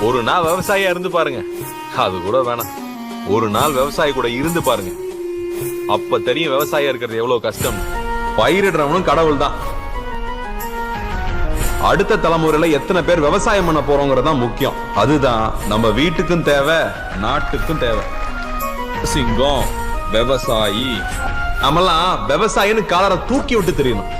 ஒரு நாள் விவசாயியா இருந்து பாருங்க, அது கூட வேணாம், ஒரு நாள் விவசாயி கூட இருந்து பாருங்க, அப்ப தெரியும் விவசாயியா இருக்கிறது எவ்வளவு கஷ்டம். பயிரிடுறவனும் கடவுள் தான். அடுத்த தலைமுறையில எத்தனை பேர் விவசாயம் பண்ண போறோங்கிறதான் முக்கியம். அதுதான் நம்ம வீட்டுக்கும் தேவை, நாட்டுக்கும் தேவை. சிங்கம் விவசாயி, நம்மலாம் விவசாயின்னு காலரை தூக்கி விட்டு தெரியணும்.